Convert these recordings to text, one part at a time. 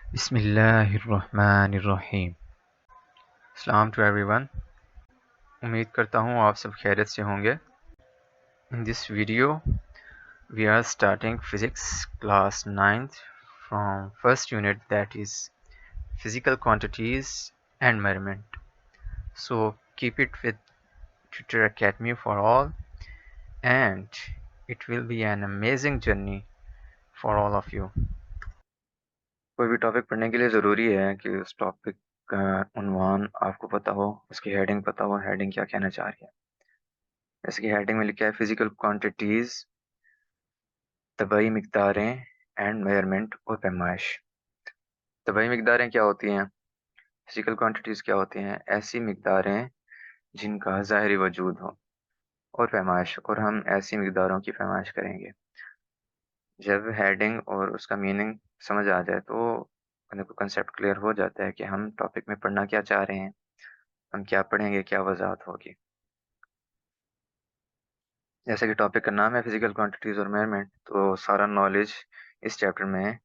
बिस्मिल्लाहिर्रहमानिर्रहीम। सलाम to everyone. उम्मीद करता हूँ आप सब खैरियत से होंगे। In this video we are starting physics class 9th from first unit, that is physical quantities and measurement. So keep it with Tutor Academy for all, and it will be an amazing journey for all of you. कोई भी topic पढ़ने के लिए ज़रूरी है कि उस topic का उन्वान आपको पता हो, उसकी हेडिंग पता हो, हेडिंग क्या कहना चाह रही है। जैसे कि हेडिंग में लिखा है फिजिकल क्वांटिटीज़, तबाही मिकदारें एंड मेजरमेंट और पैमाइश। तबाही मिकदारें क्या होती हैं? फिजिकल क्वांटिटीज़ क्या होती हैं? ऐसी मिकदारें जिनका ज़ाहिरी वजूद हो। और पैमाइश, और हम ऐसी मिकदारों की पैमाइश करेंगे। जब हेडिंग और उसका मीनिंग समझ आ जाए तो बंदे को कंसेप्ट क्लियर हो जाता है कि हम टॉपिक में पढ़ना क्या चाह रहे हैं, हम क्या पढ़ेंगे, क्या वजाहत होगी। जैसे कि टॉपिक का नाम है फिजिकल क्वांटिटीज़ और मेजरमेंट, तो सारा नॉलेज इस चैप्टर में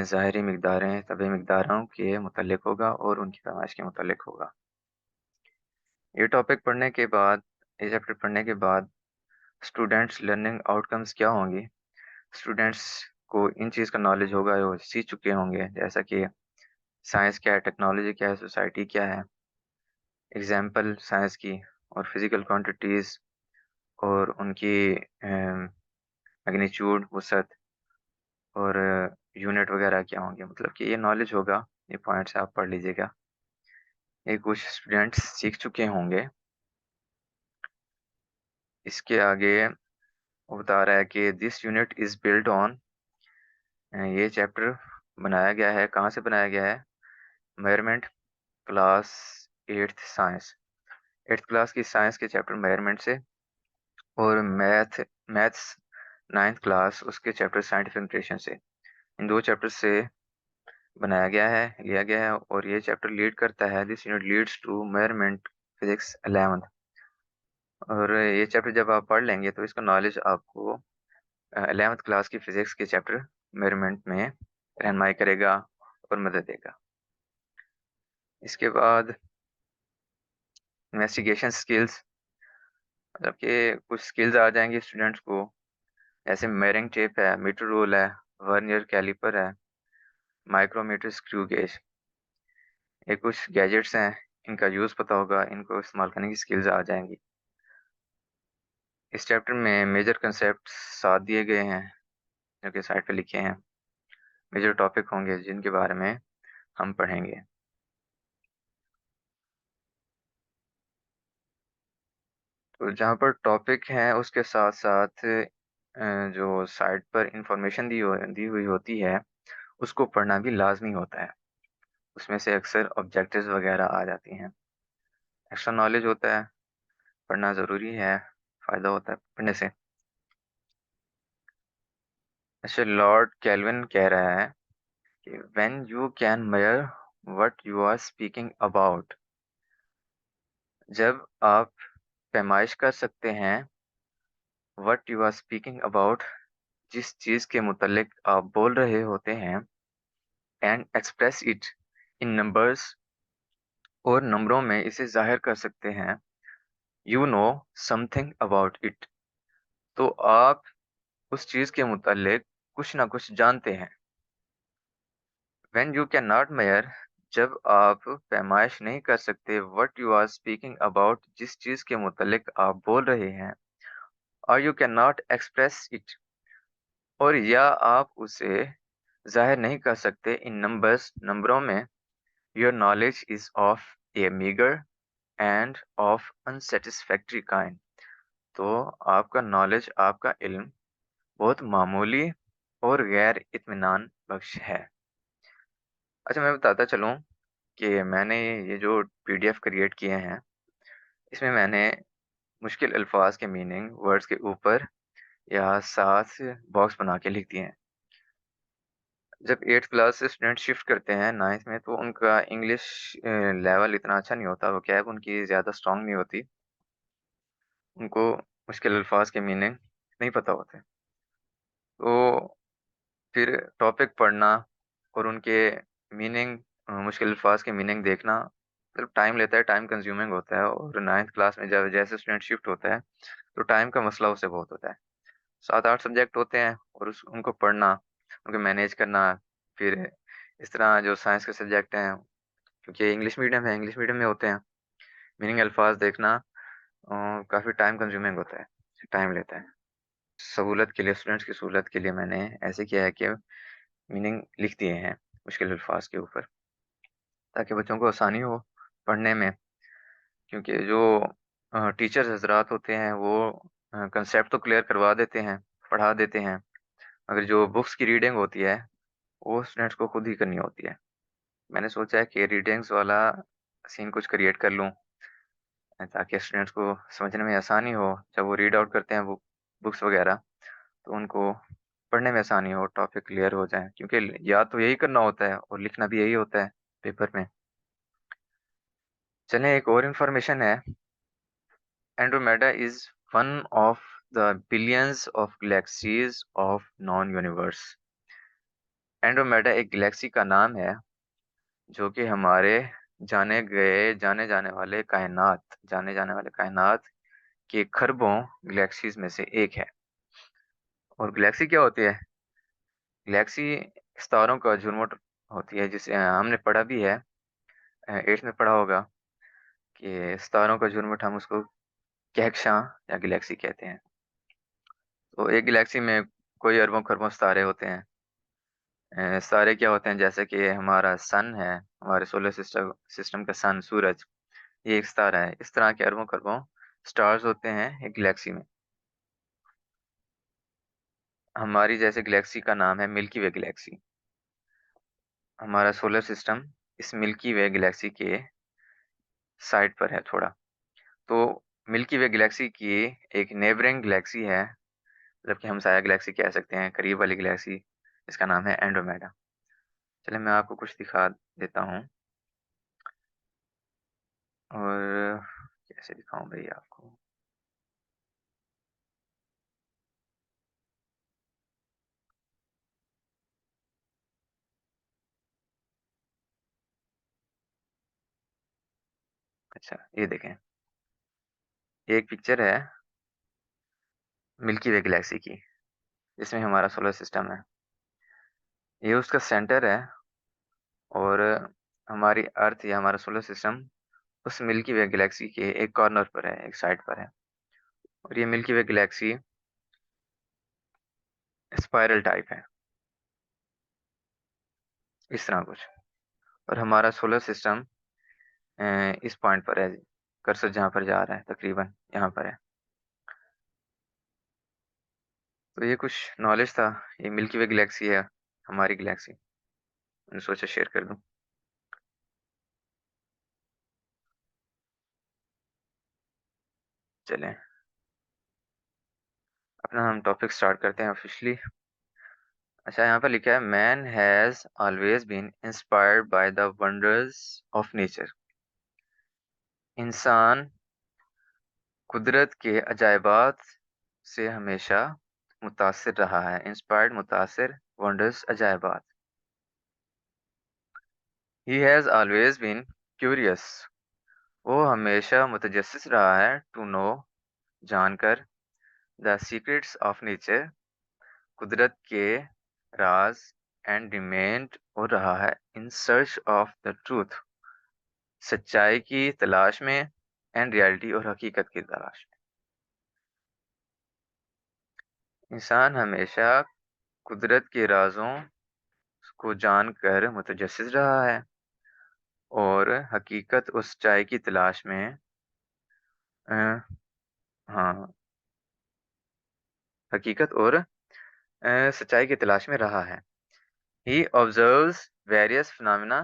ज़ाहिरी मिकदारें, तबी मिकदारों के मुतल्लिक होगा और उनकी पैमाइश के मुतल्लिक होगा। ये टॉपिक पढ़ने के बाद, ये चैप्टर पढ़ने के बाद स्टूडेंट्स लर्निंग आउटकम्स क्या होंगी? स्टूडेंट्स को इन चीज़ का नॉलेज होगा, वो सीख चुके होंगे, जैसा कि साइंस क्या है, टेक्नोलॉजी क्या है, सोसाइटी क्या है, एग्जाम्पल साइंस की, और फिजिकल क्वांटिटीज़ और उनकी मैग्नीट्यूड, वसअत और यूनिट वगैरह क्या होंगे। मतलब कि ये नॉलेज होगा, ये पॉइंट्स आप पढ़ लीजिएगा। ये कुछ स्टूडेंट्स सीख चुके होंगे। इसके आगे वो बता रहा है कि this unit is build on, ये चैप्टर बनाया गया है, कहाँ से बनाया गया है? Measurement class 8th science, 8th class की साइंस के चैप्टर मेजरमेंट से, और मैथ्स 9th क्लास उसके चैप्टर साइंटिफिक न्यूट्रिशन से। इन दो चैप्टर से बनाया गया है, लिया गया है, और ये चैप्टर लीड करता है, this unit leads to measurement physics 11th। और ये चैप्टर जब आप पढ़ लेंगे तो इसका नॉलेज आपको 11th क्लास की फिजिक्स के चैप्टर मेजरमेंट में रहनुमाई करेगा और मदद देगा। इसके बाद इन्वेस्टिगेशन स्किल्स, मतलब कि कुछ स्किल्स आ जाएंगी स्टूडेंट्स को, जैसे मेयरिंग टेप है, मीटर रूल है, वर्नियर कैलिपर है, माइक्रोमीटर, स्क्रू गेज। ये कुछ गैजेट्स हैं, इनका यूज़ पता होगा, इनको इस्तेमाल करने की स्किल्स आ जाएंगी। इस चैप्टर में मेजर कंसेप्ट 7 दिए गए हैं जो कि साइड पे लिखे हैं। मेजर टॉपिक होंगे जिनके बारे में हम पढ़ेंगे। तो जहाँ पर टॉपिक हैं उसके साथ साथ जो साइड पर इंफॉर्मेशन दी हुई होती है उसको पढ़ना भी लाजमी होता है। उसमें से अक्सर ऑब्जेक्टिव्स वगैरह आ जाती हैं। एक्स्ट्रा नॉलेज होता है, पढ़ना ज़रूरी है, फ़ायदा होता है पढ़ने से। अच्छा, लॉर्ड केल्विन कह रहा है कि when you can measure what you are speaking about, जब आप पैमाइश कर सकते हैं what you are speaking about, जिस चीज़ के मुतल्लिक आप बोल रहे होते हैं, and express it in numbers, और नंबरों में इसे जाहिर कर सकते हैं, you know something about it, तो आप उस चीज़ के मुतल्लिक कुछ ना कुछ जानते हैं। When you can not measure, जब आप पैमाइश नहीं कर सकते what you are speaking about, जिस चीज़ के मुतल्लिक आप बोल रहे हैं, और you can not express it, और या आप उसे ज़ाहिर नहीं कर सकते इन नंबर्स, नंबरों में, your knowledge is of a meagre and of unsatisfactory kind, तो आपका नॉलेज, आपका इल्म बहुत मामूली और गैर इत्मीनान बख्श है। अच्छा, मैं बताता चलूँ कि मैंने ये जो पीडीएफ क्रिएट किए हैं, इसमें मैंने मुश्किल अल्फाज के मीनिंग वर्ड्स के ऊपर या साथ बॉक्स बना के लिख दिए हैं। जब 8th क्लास से स्टूडेंट शिफ्ट करते हैं 9th में, तो उनका इंग्लिश लेवल इतना अच्छा नहीं होता, वो क्या है, उनकी ज़्यादा स्ट्रॉन्ग नहीं होती, उनको मुश्किल अल्फाज के मीनिंग नहीं पता होते। तो फिर टॉपिक पढ़ना और उनके मीनिंग मुश्किल अल्फाज के मीनिंग देखना मतलब टाइम लेता है, टाइम कंज्यूमिंग होता है, और 9th क्लास में जब जैसे स्टूडेंट शिफ्ट होता है तो टाइम का मसला उससे बहुत होता है। 7-8 सब्जेक्ट होते हैं और उनको पढ़ना, उनको मैनेज करना, फिर इस तरह जो साइंस के सब्जेक्ट हैं, क्योंकि इंग्लिश मीडियम है, इंग्लिश मीडियम में होते हैं, मीनिंग अल्फाज देखना काफ़ी टाइम कंज्यूमिंग होता है, टाइम लेता है। सहूलत के लिए, स्टूडेंट्स की सहूलत के लिए मैंने ऐसे किया है कि मीनिंग लिख दिए हैं मुश्किल अल्फाज के ऊपर, ताकि बच्चों को आसानी हो पढ़ने में। क्योंकि जो टीचर्स हज़रात होते हैं वो कंसेप्ट तो क्लियर करवा देते हैं, पढ़ा देते हैं, मगर जो बुक्स की रीडिंग होती है वो स्टूडेंट्स को खुद ही करनी होती है। मैंने सोचा है कि रीडिंग्स वाला सीन कुछ क्रिएट कर लूँ, ताकि स्टूडेंट्स को समझने में आसानी हो। जब वो रीड आउट करते हैं बुक्स वगैरह, तो उनको पढ़ने में आसानी हो, टॉपिक क्लियर हो जाए, क्योंकि याद तो यही करना होता है और लिखना भी यही होता है पेपर में। चलें, एक और इन्फॉर्मेशन है। Andromeda is one of the billions of galaxies of non universe. Andromeda एक गैलेक्सी का नाम है जो कि हमारे जाने जाने वाले कायनात के खरबों गैलेक्सीज में से एक है। और गैलेक्सी क्या होती है? गैलेक्सी सितारों का झुरमुट होती है, जिसे हमने पढ़ा भी है, 8th में पढ़ा होगा कि सितारों का झुरमुट हम उसको कहकशां या गैलेक्सी कहते हैं। तो एक गैलेक्सी में कोई अरबों खरबों सितारे होते हैं। सितारे क्या होते हैं? जैसे कि हमारा सन है, हमारे सोलर सिस्टम का सन, सूरज, ये एक सितारा है। इस तरह के अरबों खरबों स्टार्स होते हैं एक गैलेक्सी में। हमारी जैसे गैलेक्सी का नाम है मिल्की वे गैलेक्सी। हमारा सोलर सिस्टम इस मिल्की वे गैलेक्सी के साइड पर है थोड़ा। तो मिल्की वे गैलेक्सी की एक नेबरिंग गैलेक्सी है, मतलब कि हमसाया गैलेक्सी कह सकते हैं, करीब वाली गैलेक्सी, इसका नाम है एंड्रोमेडा। चलिए मैं आपको कुछ दिखा देता हूँ। और कैसे दिखाऊं भाई आपको? अच्छा, ये देखें, एक पिक्चर है मिल्की वे गैलेक्सी की, जिसमें हमारा सोलर सिस्टम है। ये उसका सेंटर है, और हमारी अर्थ या हमारा सोलर सिस्टम उस मिल्की वे गैलेक्सी के एक कॉर्नर पर है, एक साइड पर है। और ये मिल्की वे गैलेक्सी स्पाइरल टाइप है, इस तरह कुछ। और हमारा सोलर सिस्टम इस पॉइंट पर है, कर्सर जहाँ पर जा रहा है तकरीबन यहाँ पर है। तो ये कुछ नॉलेज था। ये मिल्की वे गैलेक्सी है, हमारी गैलेक्सी, मैंने सोचा शेयर कर दूं। चलें, अपना हम टॉपिक स्टार्ट करते हैं ऑफिशियली। अच्छा, यहाँ पर लिखा है, man has always been inspired by the wonders of nature. इंसान कुदरत के अजायबात से हमेशा मुतासिर रहा है। इंस्पायर्ड, मुतासिर, वंडर्स, अजायबात। He has always been curious, वो हमेशा मुतजस्सिस रहा है, टू नो, जानकर, द सीक्रेट्स ऑफ नेचर, कुदरत के राज, एंड रिमेन्ड, और रहा है, in search of the truth, सच्चाई की तलाश में, एंड रियलिटी, और हकीकत की तलाश में। इंसान हमेशा कुदरत के राजों को जानकर मुतजस्सिस रहा है, और हकीकत और सच्चाई की तलाश में अ, हाँ, हकीकत और सच्चाई की तलाश में रहा है। ही ऑब्जर्व्स वेरियस फिनोमेना,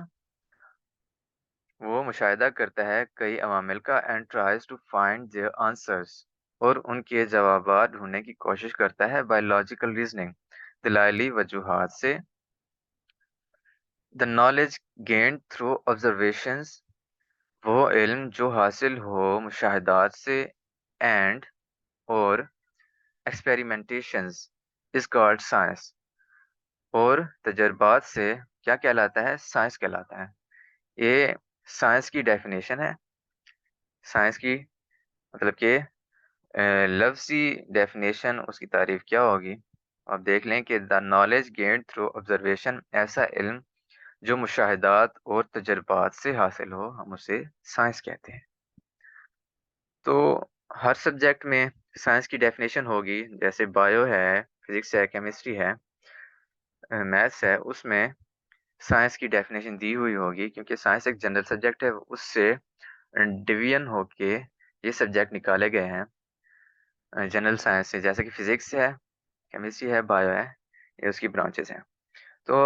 वो मुशाहिदा करता है कई अवामिल का, and tries to find their answers, और उनके जवाबात ढूंढने की कोशिश करता है, बाय लॉजिकल रीजनिंग, दलाइली वजूहात से। The knowledge gained through observations, वो इल्म जो हासिल हो मुशाहिदात से, एंड, और एक्सपेरिमेंटेशंस, इज कॉल्ड साइंस, और तजर्बात से क्या कहलाता है? साइंस कहलाता है। ये साइंस की डेफिनेशन है। साइंस की मतलब कि लफ्ज़ी डेफिनेशन उसकी तारीफ क्या होगी? आप देख लें कि the knowledge gained through observation, ऐसा इल्म जो मुशाहिदात और तजुर्बात से हासिल हो, हम उसे साइंस कहते हैं। तो हर सब्जेक्ट में साइंस की डेफिनेशन होगी, जैसे बायो है, फिजिक्स है, केमिस्ट्री है, मैथ्स है, उसमें साइंस की डेफिनेशन दी हुई होगी, क्योंकि साइंस एक जनरल सब्जेक्ट है, उससे डिवीजन होके ये सब्जेक्ट निकाले गए हैं जनरल साइंस से, जैसे कि फिजिक्स है, केमिस्ट्री है, बायो है, ये उसकी ब्रांचेस हैं। तो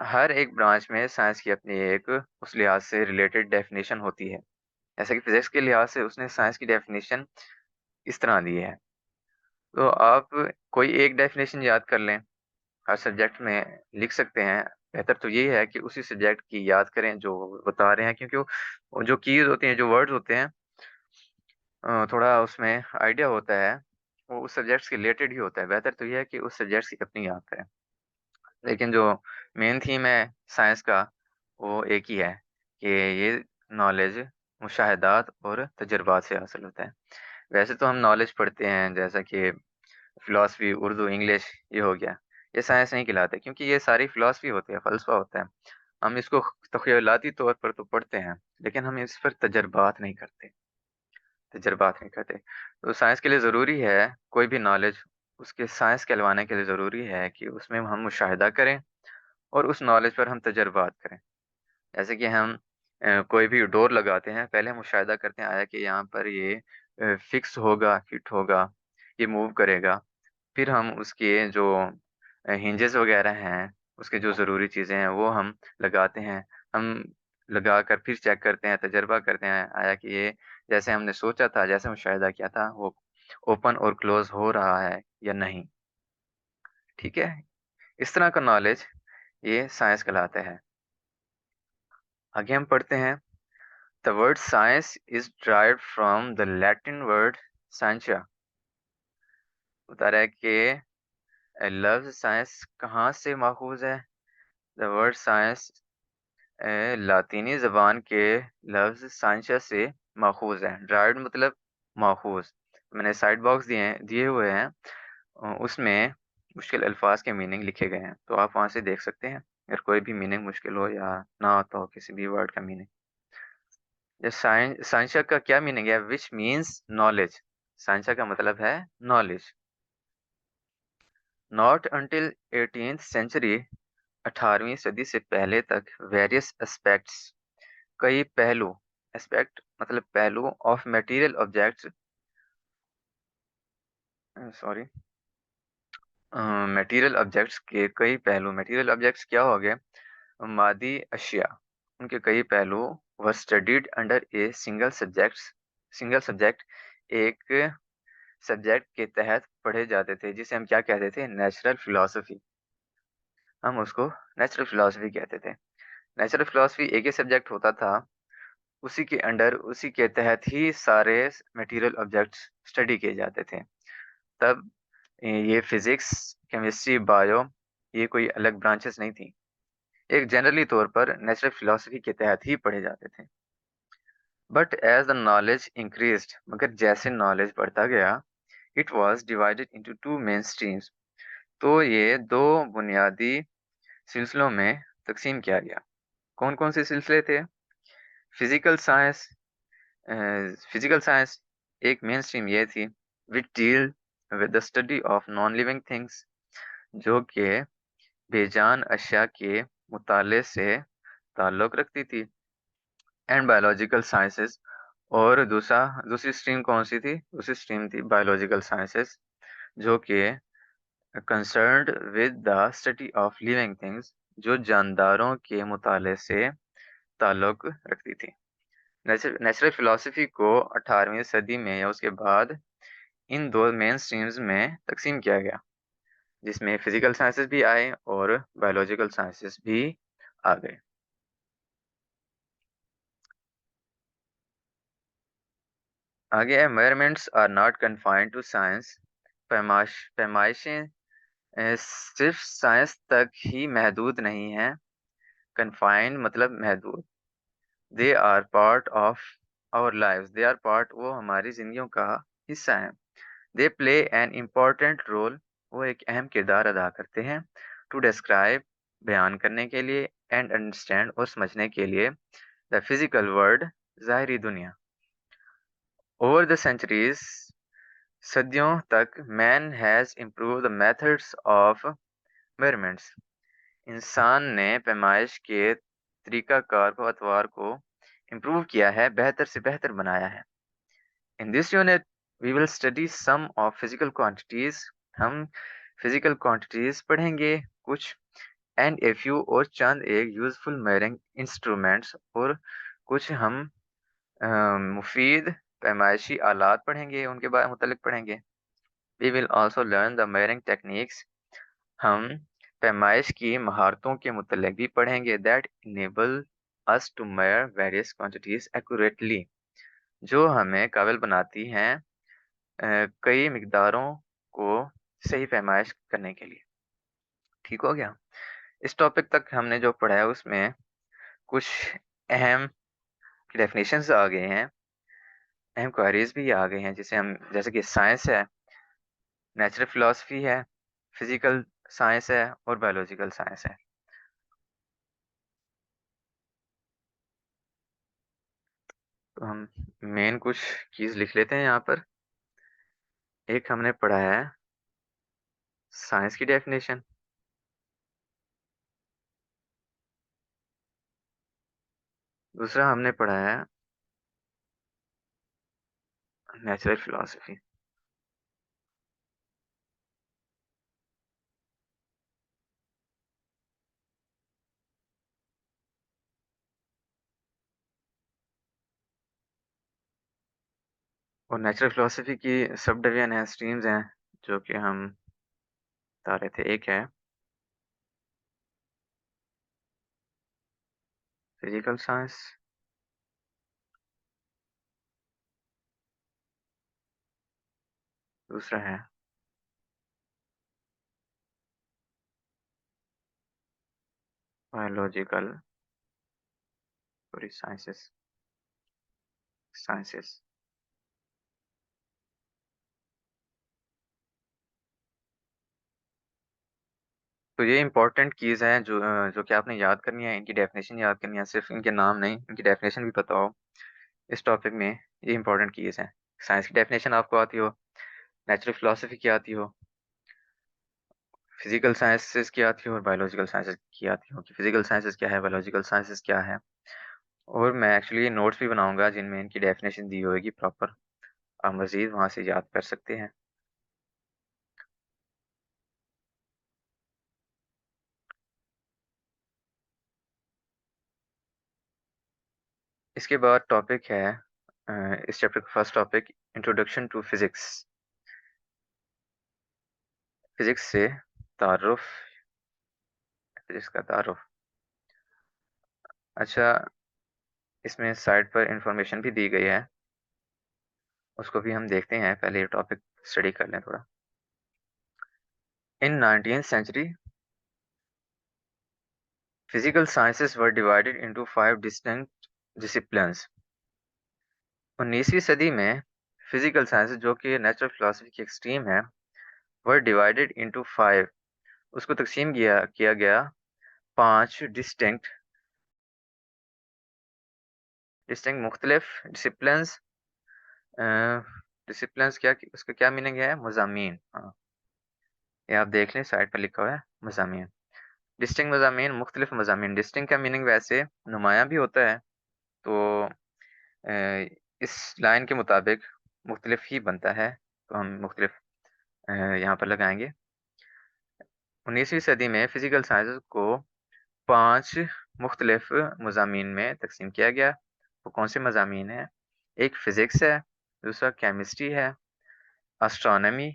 हर एक ब्रांच में साइंस की अपनी एक उस लिहाज से रिलेटेड डेफिनेशन होती है। जैसे कि फिजिक्स के लिहाज से उसने साइंस की डेफिनेशन इस तरह दी है। तो आप कोई एक डेफिनेशन याद कर लें, हर सब्जेक्ट में लिख सकते हैं। बेहतर तो यही है कि उसी सब्जेक्ट की याद करें जो बता रहे हैं, क्योंकि वो जो कीज़ होती हैं, जो वर्ड्स होते हैं, थोड़ा उसमें आइडिया होता है, वो उस सब्जेक्ट से रिलेटेड ही होता है। बेहतर तो ये है कि उस सब्जेक्ट की अपनी याद करें। लेकिन जो मेन थीम है साइंस का, वो एक ही है कि ये नॉलेज मुशाहिदात और तजुर्बात से हासिल होता है। वैसे तो हम नॉलेज पढ़ते हैं, जैसा कि फ़िलॉसफ़ी, उर्दू, इंग्लिश, ये हो गया। ये साइंस नहीं कहलाते, क्योंकि ये सारी फ़िलॉसफ़ी होती है, फ़लसफ़ा होता है। हम इसको तख़य्युलाती तौर पर तो पढ़ते हैं, लेकिन हम इस पर तजुर्बात नहीं करते। तो साइंस के लिए ज़रूरी है, कोई भी नॉलेज उसके साइंस कहलवाने के लिए ज़रूरी है कि उसमें हम मुशाहिदा करें और उस नॉलेज पर हम तजुर्बात करें। जैसे कि हम कोई भी डोर लगाते हैं, पहले हम मुशाहिदा करते हैं, आया कि यहाँ पर ये फ़िक्स होगा, फिट होगा, ये मूव करेगा। फिर हम उसके जो हिंजेस वगैरह हैं, उसके जो ज़रूरी चीज़ें हैं, वो हम लगाते हैं। हम लगाकर फिर चेक करते हैं, तजर्बा करते हैं, आया कि ये जैसे हमने सोचा था, जैसे मुशाहिदा किया था, वो ओपन और क्लोज़ हो रहा है या नहीं। ठीक है? इस तरह का नॉलेज ये साइंस कहलाता है। आगे हम पढ़ते हैं, the word science is derived from the Latin word scientia। बता रहा है कि लफ्ज़ साइंस कहाँ से माख़ूज़ है? द वर्ड साइंस लातीनी ज़बान के लफ्ज़ साइंसा से माख़ूज़ है। derived मतलब माख़ूज़। मैंने साइड बॉक्स दिए हुए हैं, उसमें मुश्किल अल्फ़ाज़ के मीनिंग लिखे गए हैं, तो आप वहाँ से देख सकते हैं, अगर कोई भी मीनिंग मुश्किल हो या ना आता हो किसी भी वर्ड का मीनिंग। ये साइंसा का क्या मीनिंग है? Which means knowledge. साइंसा का मतलब है knowledge. Not until 18th century, 18वीं सदी से पहले तक वेरियस एस्पेक्ट्स, कई पहलू, एस्पेक्ट मतलब पहलू, of material objects, sorry, material objects के कई पहलू, मटेरियल ऑब्जेक्ट्स क्या हो गए? मादी अशिया, उनके कई पहलू were studied under a single subject, एक सब्जेक्ट के तहत पढ़े जाते थे, जिसे हम क्या कहते थे? Natural philosophy. हम उसको नेचुरल फिलॉसफी कहते थे। नेचुरल फिलॉसफी एक ही सब्जेक्ट होता था, उसी के अंडर, उसी के तहत ही सारे मटेरियल ऑब्जेक्ट्स स्टडी किए जाते थे। तब ये फिजिक्स, केमिस्ट्री, बायो, ये कोई अलग ब्रांचेस नहीं थी। एक जनरली तौर पर नेचुरल फिलॉसफी के तहत ही पढ़े जाते थे। But as the knowledge increased, मगर जैसे नॉलेज बढ़ता गया, it was divided into two main streams, तो ये दो बुनियादी सिलसिलों में तकसीम किया गया। कौन-कौन से सिलसिले थे? फिजिकल साइंस, फिजिकल साइंस एक मेन स्ट्रीम ये थी, which deal with the study of non living things, जो कि बेजान अशिया के मुताले से ताल्लुक़ रखती थी। एंड बायोलॉजिकल साइंसेस, और दूसरी स्ट्रीम कौन-सी थी? दूसरी स्ट्रीम थी बायोलॉजिकल साइंसेस, जो कि concerned with the study of living things, जो जानदारों के मुताले से ताल्लुक़ रखती थी। नेचुरल फिलॉसफी को 18वीं सदी में या उसके बाद इन दो मेन स्ट्रीम्स में तकसीम किया गया, जिसमें फिजिकल साइंसेस भी आए और बायोलॉजिकल साइंसेस भी आ गए। आगे है, measurements are not confined to science. पैमाइशें सिर्फ साइंस तक ही महदूद नहीं हैं। कन्फाइंड मतलब महदूद। They are part of our lives, they are part वो हमारी जिंदगियों का हिस्सा हैं। They play an important role, वो एक अहम किरदार अदा करते हैं। टू डिस्क्राइब बयान करने के लिए, एंड अंडरस्टैंड और समझने के लिए, द फिजिकल वर्ल्ड ज़ाहिरी दुनिया। ओवर द सेंचुरीज, सदियों तक, man has improve the methods of measurements, इंसान ने पैमाइश के तरीकाकार को अतवार को इम्प्रूव किया है, बेहतर से बेहतर बनाया है। In this unit we will study some of physical quantities, हम फिजिकल क्वांटिटीज पढ़ेंगे कुछ, एंड ए फ्यू और चंद एक यूजफुल मेजरिंग इंस्ट्रूमेंट्स, और कुछ हम मुफीद पैमाइशी आलात पढ़ेंगे, उनके बारे में मुतल्लिक पढ़ेंगे। We will also learn the measuring techniques, हम पैमाइश की महारतों के मुतल्लिक भी पढ़ेंगे, that enable us to measure various quantities accurately, जो हमें काबिल बनाती हैं कई मिकदारों को सही पैमाइश करने के लिए। ठीक हो गया। इस टॉपिक तक हमने जो पढ़ा है उसमें कुछ अहम डेफिनेशंस आ गए हैं, अहम क्वेरीज भी आ गए हैं, जिसे हम जैसे कि साइंस है, नेचुरल फिलॉसफी है, फिजिकल साइंस है और बायोलॉजिकल साइंस है। तो हम मेन कुछ कीज लिख लेते हैं यहाँ पर। एक हमने पढ़ा है साइंस की डेफिनेशन, दूसरा हमने पढ़ा है नेचुरल फिलॉसफी, और नेचुरल फिलॉसफी की सब डिवीजन है, स्ट्रीम्स हैं जो कि हम बता रहे थे। एक है फिजिकल साइंस, दूसरा है बायोलॉजिकल सॉरी साइंसेस। तो ये इंपॉर्टेंट कीज हैं जो कि आपने याद करनी है, इनकी डेफिनेशन याद करनी है, सिर्फ इनके नाम नहीं, इनकी डेफिनेशन भी पता हो। इस टॉपिक में ये इंपॉर्टेंट कीज हैं। साइंस की डेफिनेशन आपको आती हो, नेचुरल फिलॉसफी की आती हो, फिजिकल साइंसेस की आती हो और बायोलॉजिकल साइंसेस की आती हो कि फिजिकल साइंसेस क्या है, बायोलॉजिकल साइंसेस क्या है। और मैं एक्चुअली नोट्स भी बनाऊंगा जिनमें इनकी डेफिनेशन दी होगी प्रॉपर, आप मज़ीद वहाँ से याद कर सकते हैं। इसके बाद टॉपिक है इस चैप्टर का first topic, introduction to physics, physics से तारुफ, फिजिक्स का तारुफ। अच्छा, इसमें साइड पर इंफॉर्मेशन भी दी गई है, उसको भी हम देखते हैं, पहले ये टॉपिक स्टडी कर लें थोड़ा। इन 19th century, physical sciences were divided into 5 distinct disciplines। 19वीं सदी में फिजिकल साइंसेज, जो कि नेचुरल फिलोसफी की एक्सट्रीम है, वर डिवाइडेड इनटू 5, उसको तकसीम किया गया 5 डिस्टिंक्ट डिस्टिंक्ट मुख्तलिफ डिसिप्लिन्स। डिसिप्लिन्स क्या, उसका क्या मीनिंग है? मज़ामीन। हाँ, ये आप देख लें, साइड पर लिखा हुआ है मज़ामीन। डिस्टिंक्ट मज़ामीन, मुख्तलिफ मज़ामीन। डिस्टिंक्ट का मीनिंग वैसे नुमायाँ भी होता है, तो अ, इस लाइन के मुताबिक मुख्तलिफ ही बनता है, तो हम मुख्तलिफ यहाँ पर लगाएंगे। 19वीं सदी में फिजिकल साइंसेज को 5 मुख्तलिफ मज़ामीन में तकसीम किया गया। वो कौन से मज़ामीन हैं? एक फ़िज़िक्स है, दूसरा केमिस्ट्री है, एस्ट्रोनॉमी,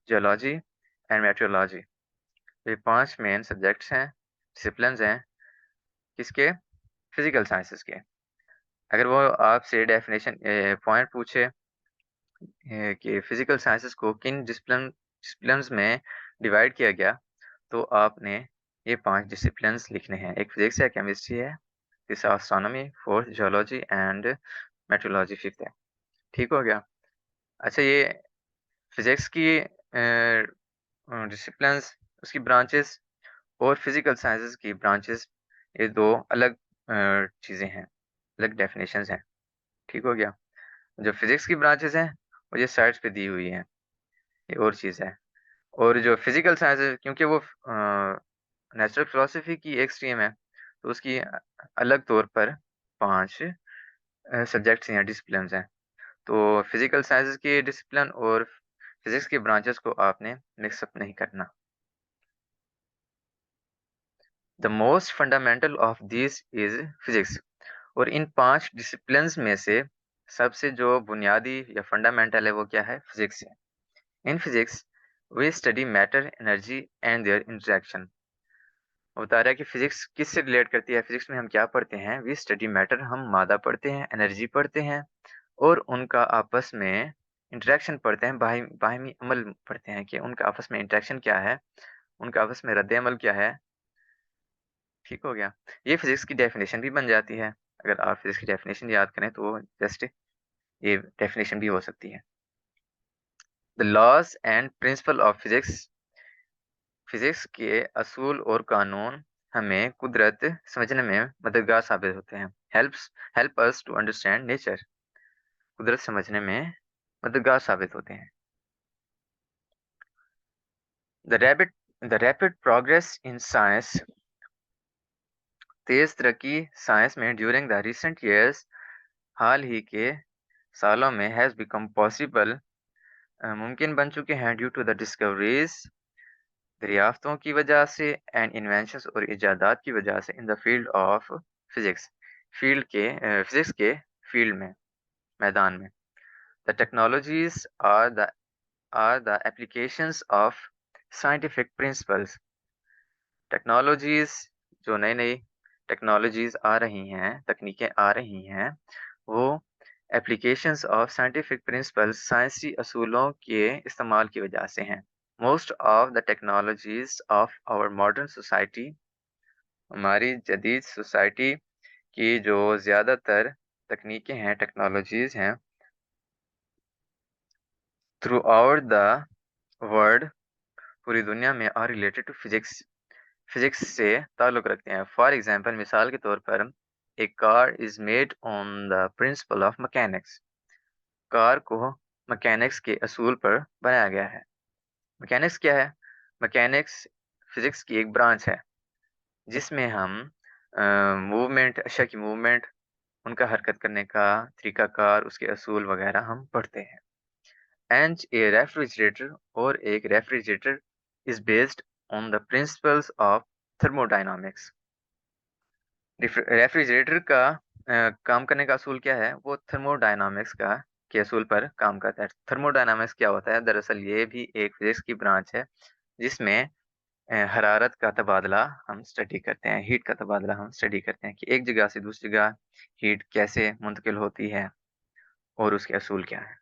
जियोलॉजी एंड मेट्रोलॉजी। ये 5 मेन सब्जेक्ट्स हैं, डिसिप्लिन्स हैं, किसके? फिजिकल साइंसेज के। अगर वो आपसे डेफिनेशन पॉइंट पूछे कि फिजिकल साइंसेज को किन डिसिप्लिन्स में डिवाइड किया गया, तो आपने ये 5 डिसिप्लिन्स लिखने हैं। एक फिज़िक्स है, केमिस्ट्री है, तीसरा astronomy, fourth geology and metrology, fifth है। ठीक हो गया? अच्छा, ये फिज़िक्स की डिसिप्लिन्स, उसकी ब्रांचेज़ और फिज़िकल साइंसेज़ की ब्रांचेज़, ये 2 अलग चीज़ें हैं, अलग डेफ़िनेशंस हैं। ठीक हो गया? जो फिज़िक्स की ब्रांचेज़ हैं, वो ये साइड्स पे दी हुई हैं, ये और चीज़ है। और जो फिज़िकल साइंस है, क्योंकि वो नेचुरल फ़िलॉसफ़ी की एक स्ट्रीम है, तो उसकी अलग तौर पर 5 सब्जेक्ट्स या डिसिप्लिन्स हैं। तो फिज़िकल साइंसेज़ के डिसिप्लिन और फिज़िक्स के ब्रांचेज़ को आपने मिक्स अप नहीं करना। The most fundamental of this is physics. और इन 5 डिसिप्लिन्स में से सबसे जो बुनियादी या फंडामेंटल है, वो क्या है? फिज़िक्स है। In physics, we study matter, energy and their interaction. वो बता रहा है कि फिज़िक्स किससे रिलेट करती है? फिज़िक्स में हम क्या पढ़ते हैं? वी स्टडी मैटर, हम मादा पढ़ते हैं, एनर्जी पढ़ते हैं और उनका आपस में इंटरैक्शन पढ़ते हैं, बाहिमी अमल पढ़ते हैं कि उनका आपस में इंटरैक्शन क्या है, उनका आपस में रद्द-ए-अमल क्या है। ठीक हो गया? ये फिज़िक्स की डेफ़िनेशन भी बन जाती है। अगर आप फिज़िक्स की डेफ़िनेशन याद करें तो जस्ट ये डेफ़िनेशन भी हो सकती है। The laws and principle of physics. Physics के असूल और कानून हमें कुदरत समझने में मददगार साबित होते हैं। Help us to understand nature. कुदरत समझने में मददगार साबित होते हैं। The rapid the rapid progress in science. तेज तरक्की साइंस में ड्यूरिंग द रिसेंट ईयर्स, हाल ही के सालों में हैज़ बिकम पॉसिबल, मुमकिन बन चुके हैं, ड्यू टू द डिस्कवरीज, दरियाफ्तों की वजह से, एंड इन्वेंशंस और इजादात की वजह से, in the field of physics, physics के फील्ड में, मैदान में। The technologies are the applications of scientific principles. Technologies, जो नई नई टेक्नोलॉजीज आ रही हैं, तकनीकें आ रही हैं, वो एप्लीकेशंस ऑफ साइंटिफिक प्रिंसिपल्स, साइंसी असूलों के इस्तेमाल की वजह से हैं। Most of the technologies of our modern society, हमारी जदीद सोसाइटी की जो ज़्यादातर तकनीकें हैं, टेक्नोलॉजीज हैं, थ्रू आउट द वर्ल्ड, पूरी दुनिया में, are related to physics, physics से ताल्लुक़ रखते हैं। फॉर एग्ज़ाम्पल, मिसाल के तौर पर, a car is made on the principle of mechanics. Car को मैकेनिक्स के असूल पर बनाया गया है। मैकेनिक्स क्या है? मैकेनिक्स फिज़िक्स की एक ब्रांच है, जिसमें हम मूवमेंट, अशिया की मूवमेंट, उनका हरकत करने का तरीक़ाकार, उसके असूल वग़ैरह हम पढ़ते हैं। एंड ए रेफ्रिजरेटर, और एक refrigerator is based on the principles of thermodynamics. Refrigerator का काम करने का असूल क्या है? वो थर्मोडायनामिक्स का के असूल पर काम करता है। थर्मोडायनामिक्स क्या होता है? दरअसल ये भी एक फिज़िक्स की ब्रांच है, जिसमें हरारत का तबादला हम स्टडी करते हैं, हीट का तबादला हम स्टडी करते हैं कि एक जगह से दूसरी जगह हीट कैसे मुंतकिल होती है और उसके असूल क्या हैं।